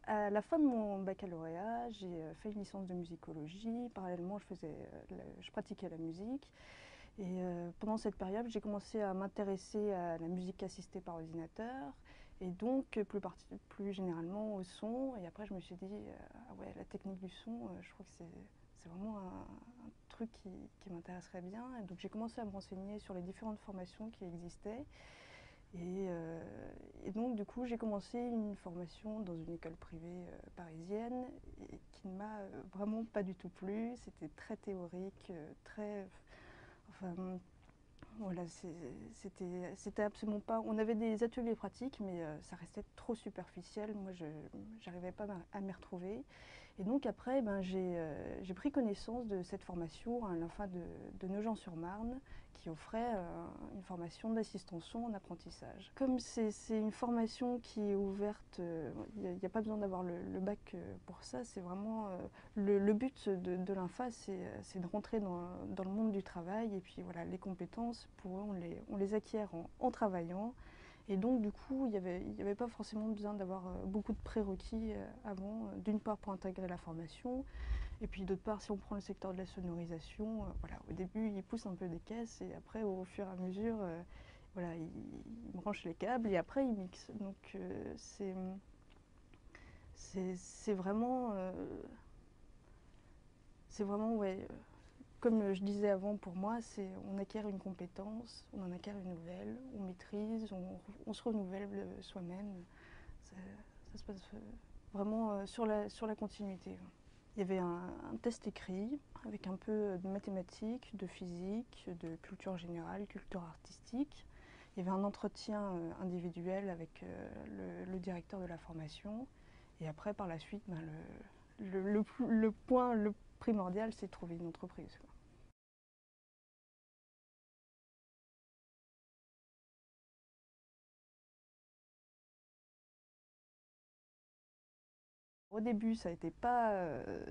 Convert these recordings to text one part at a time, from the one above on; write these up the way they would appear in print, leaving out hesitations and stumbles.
À la fin de mon baccalauréat, j'ai fait une licence de musicologie. Parallèlement, je pratiquais la musique. Et pendant cette période, j'ai commencé à m'intéresser à la musique assistée par ordinateur et donc plus généralement au son. Et après, je me suis dit, ah ouais, la technique du son, je crois que c'est vraiment un truc qui m'intéresserait bien. Et donc, j'ai commencé à me renseigner sur les différentes formations qui existaient. Et donc, du coup, j'ai commencé une formation dans une école privée parisienne et qui ne m'a vraiment pas du tout plu. C'était très théorique, très. Enfin, voilà, c'était absolument pas. On avait des ateliers pratiques, mais ça restait trop superficiel. Moi, je n'arrivais pas à m'y retrouver. Et donc après, ben, j'ai pris connaissance de cette formation à l'INFA de Nogent-sur-Marne, qui offrait une formation d'assistance son en apprentissage. Comme c'est une formation qui est ouverte, il n'y a pas besoin d'avoir le bac pour ça. C'est vraiment le but de l'INFA, c'est de rentrer dans le monde du travail. Et puis voilà, les compétences, pour eux, on les acquiert en travaillant. Et donc, du coup, il n'y avait pas forcément besoin d'avoir beaucoup de prérequis avant, d'une part pour intégrer la formation, et puis d'autre part, si on prend le secteur de la sonorisation, voilà, au début, ils poussent un peu des caisses, et après, au fur et à mesure, voilà, ils branchent les câbles, et après, ils mixent. Donc, c'est vraiment, ouais, comme je disais avant, pour moi, on acquiert une compétence, on en acquiert une nouvelle, on maîtrise, on se renouvelle soi-même. Ça, ça se passe vraiment sur la continuité. Il y avait un test écrit avec un peu de mathématiques, de physique, de culture générale, culture artistique. Il y avait un entretien individuel avec le directeur de la formation. Et après, par la suite, ben, le point le primordial, c'est de trouver une entreprise, quoi. Au début, ça a été pas,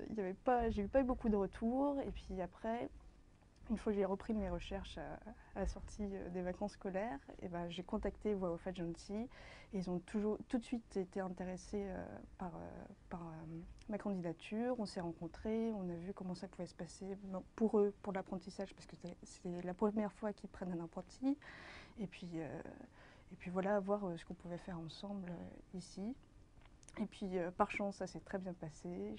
il y avait pas, j'ai eu pas eu beaucoup de retours. Et puis après, une fois que j'ai repris mes recherches à la sortie des vacances scolaires, et ben, j'ai contacté Voix au Agency et ils ont tout de suite été intéressés par ma candidature. On s'est rencontrés, on a vu comment ça pouvait se passer pour eux, pour l'apprentissage, parce que c'est la première fois qu'ils prennent un apprenti. Et puis, euh, et puis voilà, voir ce qu'on pouvait faire ensemble ici. Et puis par chance, ça s'est très bien passé.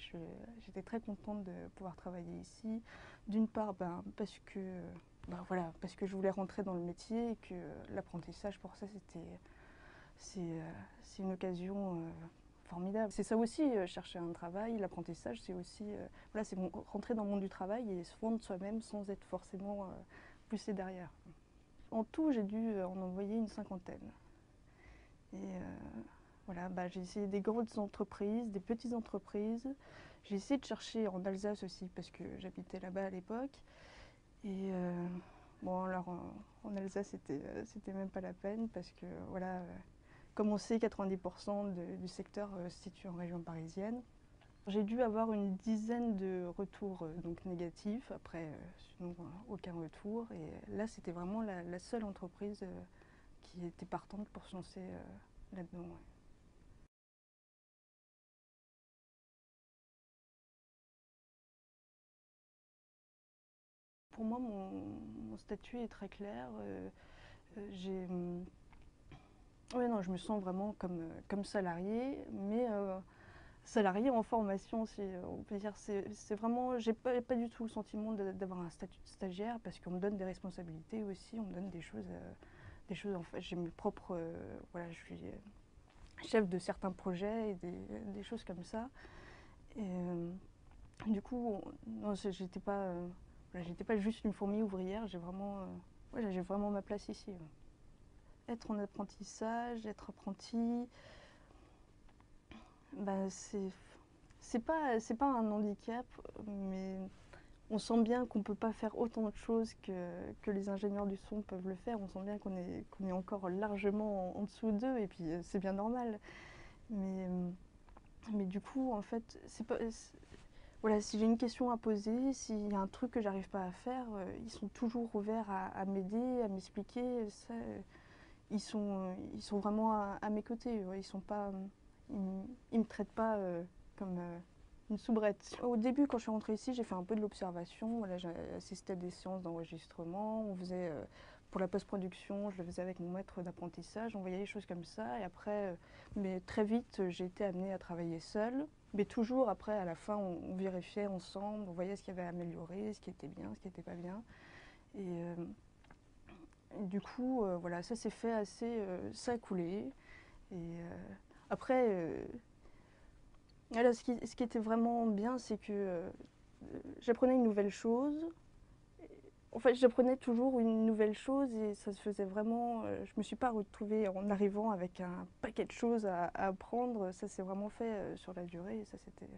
J'étais très contente de pouvoir travailler ici. D'une part, ben, voilà, parce que je voulais rentrer dans le métier et que l'apprentissage pour ça, c'est, euh, c'est une occasion formidable. C'est ça aussi, chercher un travail. L'apprentissage, c'est aussi voilà, c'est rentrer dans le monde du travail et se fondre soi-même sans être forcément poussé derrière. En tout, j'ai dû en envoyer une cinquantaine. Et voilà, bah, j'ai essayé des grandes entreprises, des petites entreprises. J'ai essayé de chercher en Alsace aussi parce que j'habitais là-bas à l'époque. Et bon, alors en Alsace, c'était même pas la peine parce que voilà, comme on sait, 90% du secteur se situe en région parisienne. J'ai dû avoir une dizaine de retours donc négatifs, après sinon aucun retour. Et là, c'était vraiment la seule entreprise qui était partante pour se lancer là-dedans. Ouais. Pour moi, mon statut est très clair. J'ai, ouais, non, je me sens vraiment comme salarié, mais salarié en formation, si on peut dire. C'est vraiment, j'ai pas du tout le sentiment d'avoir un statut de stagiaire parce qu'on me donne des responsabilités aussi, on me donne des choses. En fait, j'ai mes propres, voilà, je suis chef de certains projets et des choses comme ça. Et du coup, non, voilà, j'étais pas juste une fourmi ouvrière. Ouais, j'ai vraiment ma place ici. Ouais. Être en apprentissage, être apprenti, bah, c'est pas un handicap, mais on sent bien qu'on peut pas faire autant de choses que les ingénieurs du son peuvent le faire. On sent bien qu'on est encore largement en dessous d'eux, et puis c'est bien normal. Mais, euh, mais du coup, en fait, voilà, si j'ai une question à poser, s'il y a un truc que j'arrive pas à faire, ils sont toujours ouverts à m'aider, à m'expliquer. Ça, ils sont vraiment à mes côtés. Ouais, ils sont pas, ils me traitent pas comme une soubrette. Au début, quand je suis rentrée ici, j'ai fait un peu de l'observation. Voilà, j'ai assisté à des séances d'enregistrement. On faisait, pour la post-production, je le faisais avec mon maître d'apprentissage. On voyait les choses comme ça. Et après, mais très vite, j'ai été amenée à travailler seule. Mais toujours après, à la fin, on vérifiait ensemble, on voyait ce qu'il y avait à améliorer, ce qui était bien, ce qui n'était pas bien. Et du coup, voilà, ça s'est fait assez, ça a coulé. Et après, voilà, ce qui était vraiment bien, c'est que j'apprenais une nouvelle chose. En fait, j'apprenais toujours une nouvelle chose et ça se faisait vraiment. Je me suis pas retrouvée en arrivant avec un paquet de choses à apprendre. Ça s'est vraiment fait sur la durée. Et ça, c'était.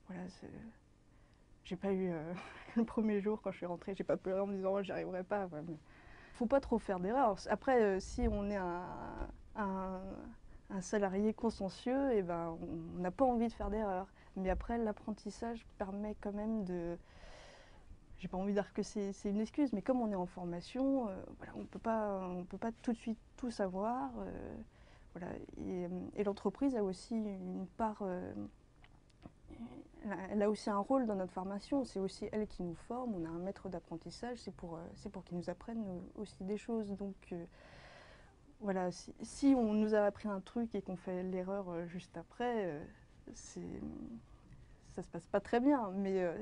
Voilà, j'ai pas eu. Le premier jour, quand je suis rentrée, j'ai pas pleuré en me disant oh, j'y arriverai pas. Ouais, mais faut pas trop faire d'erreurs. Après, si on est un, un salarié consciencieux, et ben, on n'a pas envie de faire d'erreurs. Mais après, l'apprentissage permet quand même de. J'ai pas envie de dire que c'est une excuse, mais comme on est en formation, voilà, on peut pas tout de suite tout savoir. Voilà. Et l'entreprise a aussi une part. Elle a aussi un rôle dans notre formation. C'est aussi elle qui nous forme. On a un maître d'apprentissage. C'est pour qu'il nous apprenne aussi des choses. Donc voilà, si on nous a appris un truc et qu'on fait l'erreur juste après, ça se passe pas très bien. Mais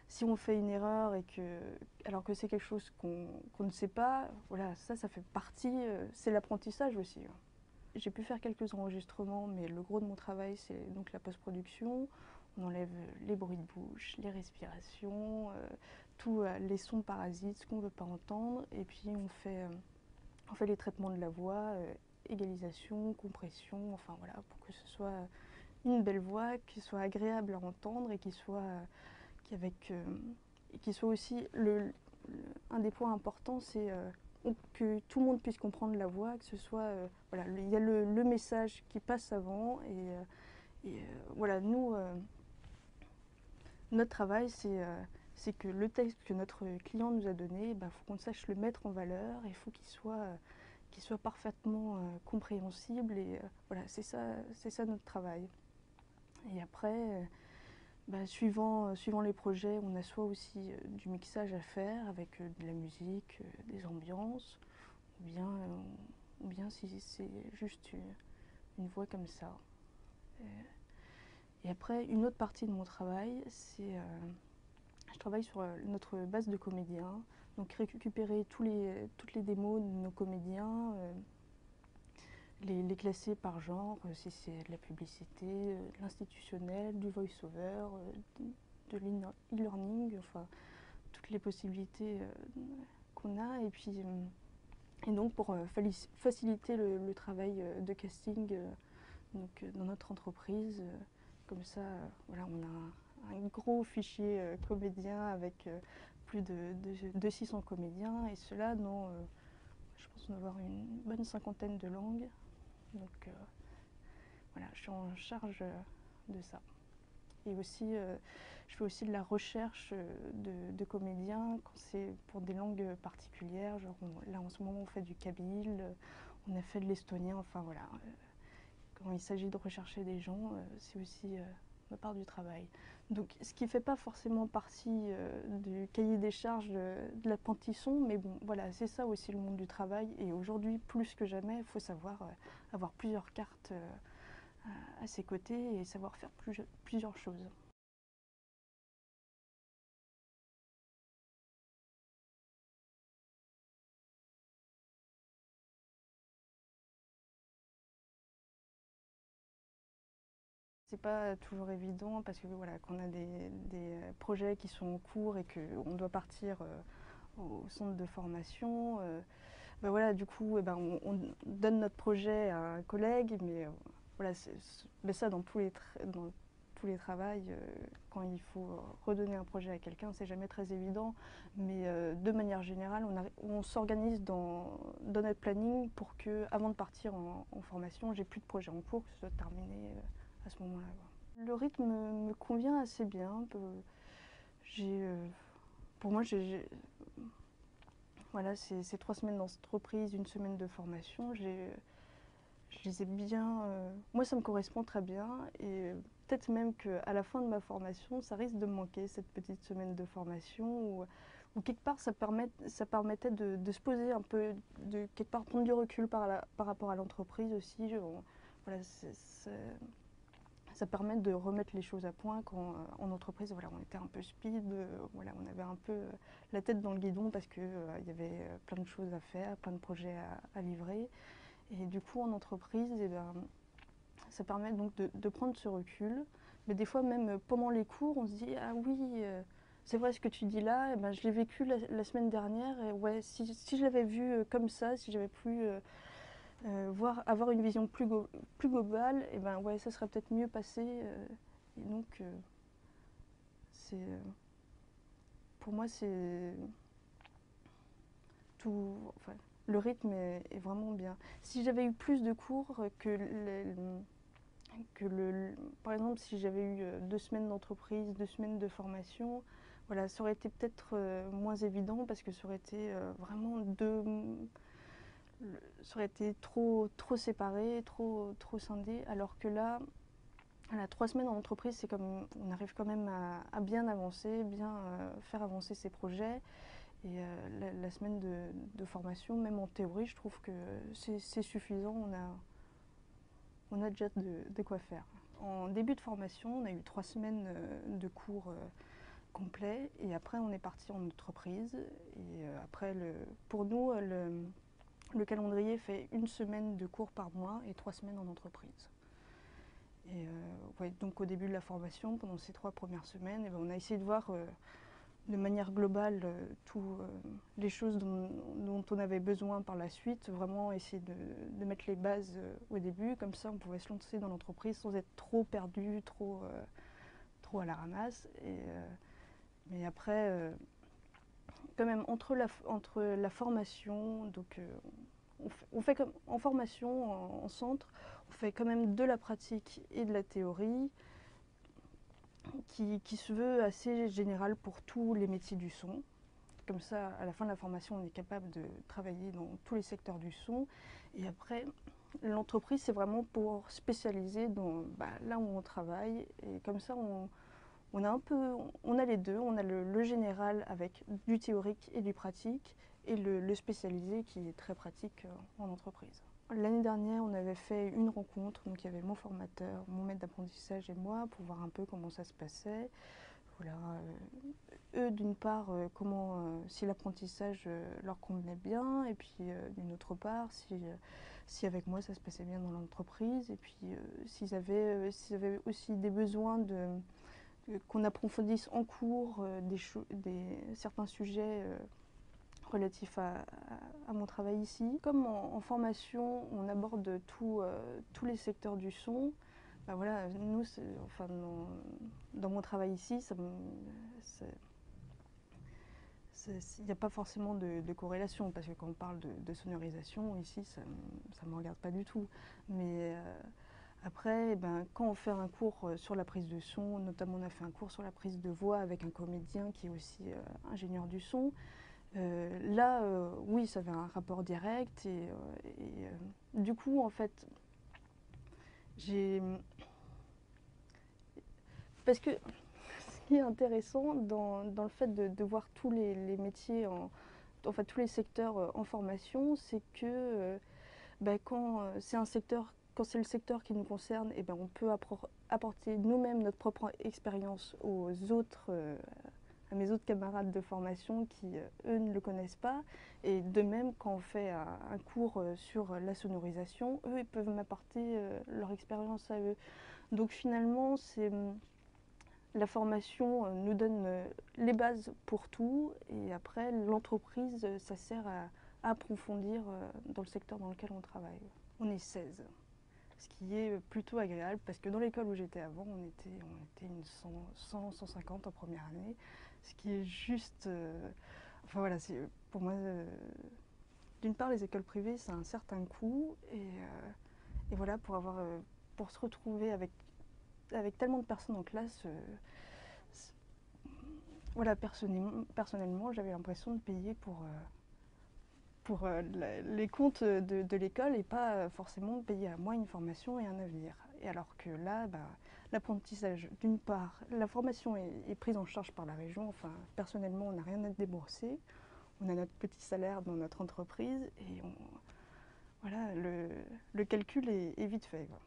si on fait une erreur et alors que c'est quelque chose qu'on ne sait pas, voilà, ça fait partie, c'est l'apprentissage aussi. J'ai pu faire quelques enregistrements, mais le gros de mon travail, c'est donc la post-production. On enlève les bruits de bouche, les respirations, tous les sons parasites, ce qu'on ne veut pas entendre, et puis on fait les traitements de la voix, égalisation, compression, enfin voilà, pour que ce soit une belle voix, qui soit agréable à entendre et qui soit, qui soit aussi un des points importants, c'est que tout le monde puisse comprendre la voix, que ce soit voilà, il y a le message qui passe avant voilà, nous notre travail c'est que le texte que notre client nous a donné, il faut qu'on sache le mettre en valeur, il faut qu'il soit parfaitement compréhensible et voilà, c'est ça notre travail. Et après, suivant les projets, on a soit aussi du mixage à faire avec de la musique, des ambiances, ou bien si c'est juste une voix comme ça. Et après, une autre partie de mon travail, c'est je travaille sur notre base de comédiens, donc récupérer toutes les démos de nos comédiens, les classer par genre, si c'est de la publicité, de l'institutionnel, du voice-over, de l'e-learning, enfin toutes les possibilités qu'on a. Et donc pour faciliter le travail de casting donc, dans notre entreprise, comme ça, voilà, on a un gros fichier comédien avec plus de 600 comédiens, et cela dans, je pense, on va avoir une bonne cinquantaine de langues. Donc voilà, je suis en charge de ça. Et aussi, je fais aussi de la recherche de comédiens quand c'est pour des langues particulières. Genre, là, en ce moment, on fait du kabyle, on a fait de l'estonien, enfin voilà. Quand il s'agit de rechercher des gens, c'est aussi ma part du travail. Donc, ce qui ne fait pas forcément partie du cahier des charges de l'apprentissage, mais bon, voilà, c'est ça aussi le monde du travail. Et aujourd'hui, plus que jamais, il faut savoir avoir plusieurs cartes à ses côtés et savoir faire plusieurs choses. C'est pas toujours évident parce que voilà, qu'on a des projets qui sont en cours et qu'on doit partir au centre de formation. Voilà, du coup, on donne notre projet à un collègue, mais voilà, mais ça dans tous les travails, quand il faut redonner un projet à quelqu'un, c'est jamais très évident. Mais de manière générale, on s'organise dans notre planning pour que, avant de partir en formation, j'ai plus de projet en cours, que ce soit terminé à ce moment-là. Le rythme me convient assez bien. J'ai, pour moi, voilà, c'est 3 semaines d'entreprise, une semaine de formation. je les ai bien... moi, ça me correspond très bien et peut-être même qu'à la fin de ma formation, ça risque de me manquer, cette petite semaine de formation où quelque part, ça permettait de se poser un peu, de quelque part prendre du recul par rapport à l'entreprise aussi. Voilà, ça permet de remettre les choses à point quand en entreprise, voilà, on était un peu speed, voilà, on avait un peu la tête dans le guidon parce qu'il y avait plein de choses à faire, plein de projets à livrer. Et du coup, en entreprise, eh ben, ça permet donc de prendre ce recul. Mais des fois, même pendant les cours, on se dit ah oui, c'est vrai ce que tu dis là, eh ben, je l'ai vécu la semaine dernière. Et ouais, si je l'avais vu comme ça, si j'avais pu avoir une vision plus globale, et ben ouais, ça serait peut-être mieux passé. Et donc, c'est pour moi, c'est tout. Enfin, le rythme est vraiment bien. Si j'avais eu plus de cours par exemple, si j'avais eu 2 semaines d'entreprise, 2 semaines de formation, voilà, ça aurait été peut-être moins évident parce que ça aurait été vraiment ça aurait été trop séparé, trop scindé, alors que là, voilà, 3 semaines en entreprise, c'est comme on arrive quand même à bien avancer, bien faire avancer ses projets. Et la semaine de formation, même en théorie, je trouve que c'est suffisant. On a déjà de quoi faire. En début de formation, on a eu 3 semaines de cours complets et après on est parti en entreprise. Et après, pour nous, le calendrier fait 1 semaine de cours par mois et 3 semaines en entreprise. Et ouais, donc au début de la formation, pendant ces 3 premières semaines, eh ben, on a essayé de voir de manière globale toutes les choses dont on avait besoin par la suite, vraiment essayer de mettre les bases au début, comme ça on pouvait se lancer dans l'entreprise sans être trop perdu, trop à la ramasse. Mais après, quand même, entre la formation, donc on fait comme en formation, en centre, on fait quand même de la pratique et de la théorie qui se veut assez générale pour tous les métiers du son. Comme ça, à la fin de la formation, on est capable de travailler dans tous les secteurs du son. Et après, l'entreprise, c'est vraiment pour spécialiser dans là où on travaille. Et comme ça, on a les deux. On a le général avec du théorique et du pratique, et le spécialisé qui est très pratique en entreprise. L'année dernière, on avait fait une rencontre, donc il y avait mon formateur, mon maître d'apprentissage et moi, pour voir un peu comment ça se passait. Voilà, eux d'une part si l'apprentissage leur convenait bien, et puis d'une autre part si avec moi ça se passait bien dans l'entreprise, et puis s'ils avaient aussi des besoins qu'on approfondisse en cours certains sujets relatifs à mon travail ici. Comme en formation on aborde tous les secteurs du son, voilà, nous, enfin, dans mon travail ici, il n'y a pas forcément de corrélation, parce que quand on parle de sonorisation, ici, ça ne me regarde pas du tout. Mais après, quand on fait un cours sur la prise de son, notamment on a fait un cours sur la prise de voix avec un comédien qui est aussi ingénieur du son, là, oui, ça avait un rapport direct. Et du coup, en fait, j'ai... Parce que ce qui est intéressant dans le fait de voir tous les métiers, enfin tous les secteurs en formation, c'est que quand c'est le secteur qui nous concerne, et on peut apporter nous-mêmes notre propre expérience à mes autres camarades de formation qui, eux, ne le connaissent pas. Et de même, quand on fait un cours sur la sonorisation, eux, ils peuvent m'apporter leur expérience à eux. Donc finalement, la formation nous donne les bases pour tout, et après l'entreprise, ça sert à approfondir dans le secteur dans lequel on travaille. On est 16, ce qui est plutôt agréable, parce que dans l'école où j'étais avant, on était une 150 en première année, ce qui est juste... enfin voilà, pour moi, d'une part les écoles privées, c'est un certain coût, et voilà, pour se retrouver avec tellement de personnes en classe, voilà, personnellement, j'avais l'impression de payer pour les comptes de l'école et pas forcément payer à moi une formation et un avenir. Et alors que là, l'apprentissage, d'une part, la formation est prise en charge par la région. Enfin, personnellement, on n'a rien à débourser. On a notre petit salaire dans notre entreprise et voilà, le calcul est vite fait, quoi.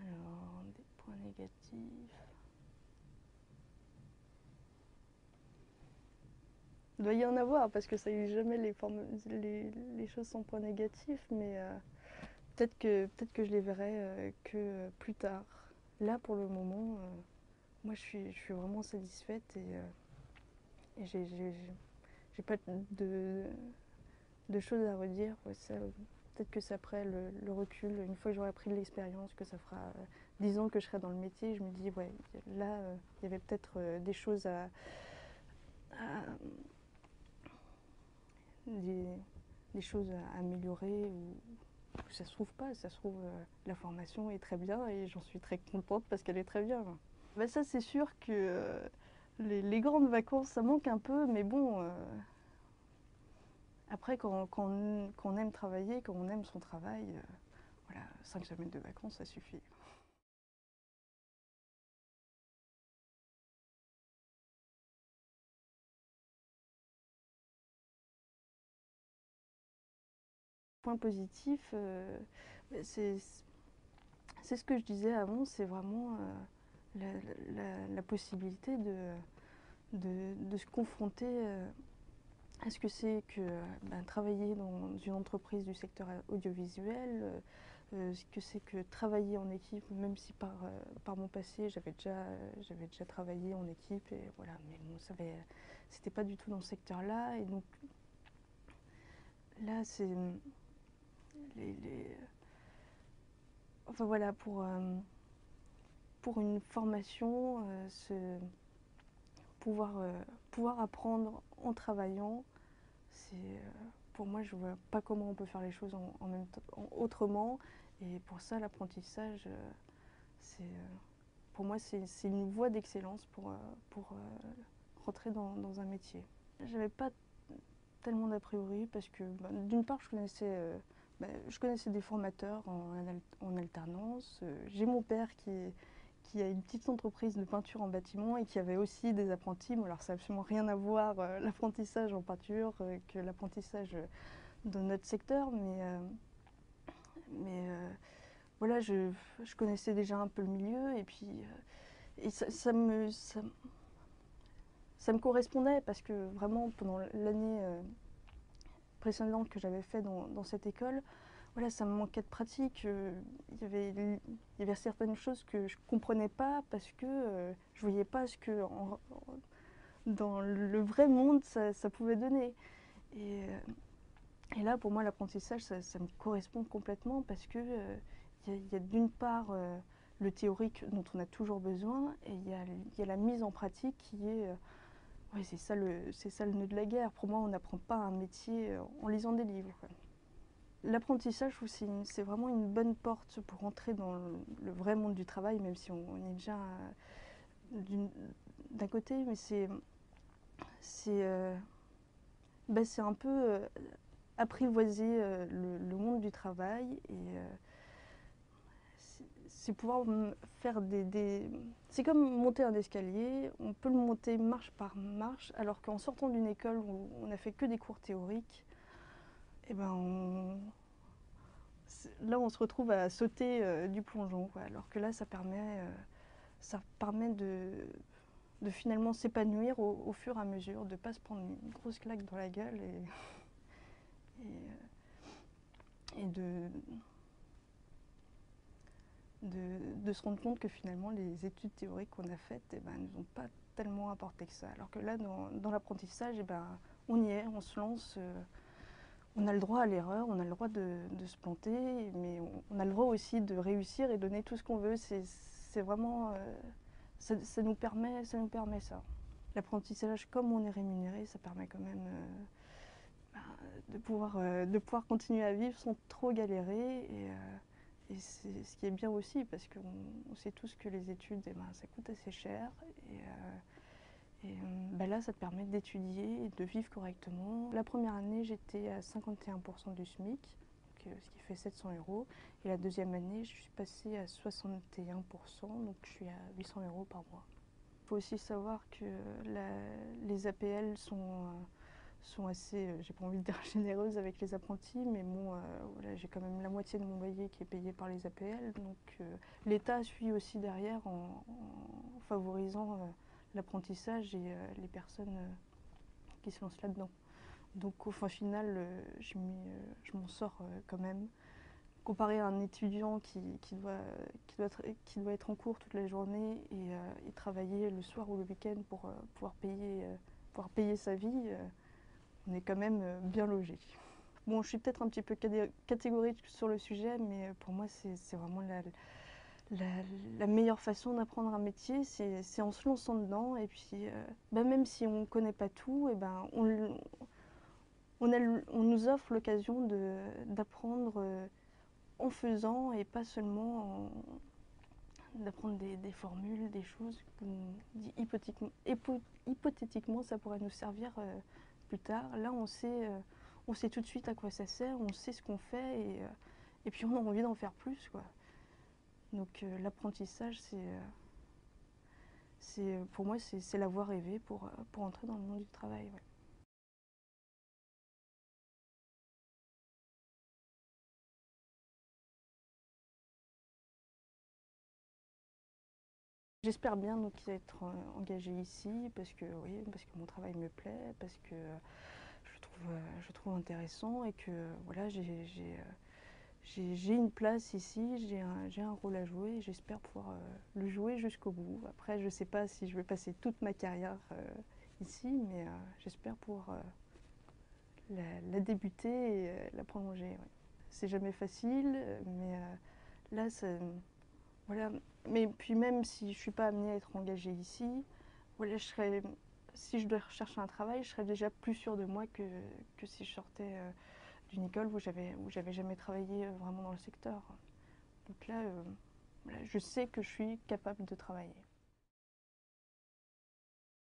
Alors, des points négatifs. Il doit y en avoir parce que ça n'existe jamais les choses sans points négatifs, mais peut-être que je les verrai que plus tard. Là, pour le moment, moi je suis vraiment satisfaite et j'ai pas de choses à redire. Ouais, peut-être que c'est après le recul, une fois que j'aurai pris de l'expérience, que ça fera 10 ans que je serai dans le métier, je me dis, ouais, là, il y avait peut-être des choses des choses à améliorer ou ça se trouve pas, ça se trouve la formation est très bien et j'en suis très contente parce qu'elle est très bien. Bah ça c'est sûr que les grandes vacances ça manque un peu mais bon après quand on aime travailler, quand on aime son travail, voilà, 5 semaines de vacances ça suffit. Point positif, c'est ce que je disais avant, c'est vraiment la possibilité de se confronter à ce que c'est que travailler dans une entreprise du secteur audiovisuel, ce que c'est que travailler en équipe, même si par mon passé j'avais déjà travaillé en équipe, et voilà, mais bon, c'était pas du tout dans ce secteur-là, et donc là c'est les, enfin voilà, pour une formation, pouvoir apprendre en travaillant, pour moi, je ne vois pas comment on peut faire les choses en même temps, autrement. Et pour ça, l'apprentissage, pour moi, c'est une voie d'excellence pour rentrer dans un métier. J'avais pas tellement d'a priori parce que, d'une part, je connaissais des formateurs en alternance. J'ai mon père qui a une petite entreprise de peinture en bâtiment et qui avait aussi des apprentis. Bon, alors ça n'a absolument rien à voir, l'apprentissage en peinture, que l'apprentissage dans notre secteur, mais voilà, je connaissais déjà un peu le milieu et puis et ça me correspondait parce que vraiment pendant l'année précédente que j'avais fait dans cette école, voilà, ça me manquait de pratique. Il y avait certaines choses que je ne comprenais pas parce que je ne voyais pas ce que dans le vrai monde ça pouvait donner. Et là, pour moi, l'apprentissage, ça me correspond complètement parce que il y a d'une part le théorique dont on a toujours besoin et il y a la mise en pratique qui est ouais, c'est ça le nœud de la guerre. Pour moi, on n'apprend pas un métier en lisant des livres, quoi. L'apprentissage, je trouve, c'est vraiment une bonne porte pour entrer dans le vrai monde du travail, même si on est déjà d'un côté, mais c'est c'est un peu apprivoiser le monde du travail et c'est pouvoir faire C'est comme monter un escalier, on peut le monter marche par marche, alors qu'en sortant d'une école où on n'a fait que des cours théoriques, et là on se retrouve à sauter du plongeon, quoi. Alors que là ça permet de finalement s'épanouir au fur et à mesure, de ne pas se prendre une grosse claque dans la gueule et de se rendre compte que finalement les études théoriques qu'on a faites nous ont pas tellement apporté que ça. Alors que là, dans l'apprentissage, on y est, on se lance, on a le droit à l'erreur, on a le droit de se planter, mais on a le droit aussi de réussir et donner tout ce qu'on veut. C'est vraiment, ça nous permet ça. L'apprentissage, comme on est rémunéré, ça permet quand même de pouvoir continuer à vivre sans trop galérer Et c'est ce qui est bien aussi, parce qu'on sait tous que les études, eh ben, ça coûte assez cher. Là, ça te permet d'étudier et de vivre correctement. La première année, j'étais à 51% du SMIC, ce qui fait 700 euros. Et la deuxième année, je suis passée à 61%, donc je suis à 800 euros par mois. Il faut aussi savoir que les APL sont assez, j'ai pas envie de dire généreuses avec les apprentis, mais bon, voilà, j'ai quand même la moitié de mon loyer qui est payé par les APL. Donc l'État suit aussi derrière en favorisant l'apprentissage et les personnes qui se lancent là-dedans. Donc au final, je m'en sors quand même. Comparé à un étudiant qui doit être en cours toute la journée et travailler le soir ou le week-end pour pouvoir payer sa vie, on est quand même bien logé. Bon, je suis peut-être un petit peu catégorique sur le sujet, mais pour moi, c'est vraiment la meilleure façon d'apprendre un métier, c'est en se lançant dedans. Et puis, même si on ne connaît pas tout, et ben, on nous offre l'occasion d'apprendre en faisant et pas seulement d'apprendre des formules, des choses qu'on dit hypothétiquement ça pourrait nous servir plus tard. Là, on sait tout de suite à quoi ça sert, on sait ce qu'on fait et puis on a envie d'en faire plus, quoi. Donc l'apprentissage, pour moi, c'est la voie rêvée pour entrer dans le monde du travail. Ouais. J'espère bien donc être engagée ici parce que oui, parce que mon travail me plaît, parce que je trouve intéressant et que voilà, j'ai une place ici, j'ai un rôle à jouer et j'espère pouvoir le jouer jusqu'au bout. Après, je ne sais pas si je vais passer toute ma carrière ici, mais j'espère pouvoir la débuter et la prolonger. Ouais. C'est jamais facile, mais là, voilà. Mais puis même si je ne suis pas amenée à être engagée ici, voilà, si je dois rechercher un travail, je serais déjà plus sûre de moi que si je sortais d'une école où j'avais jamais travaillé vraiment dans le secteur. Donc là, voilà, je sais que je suis capable de travailler.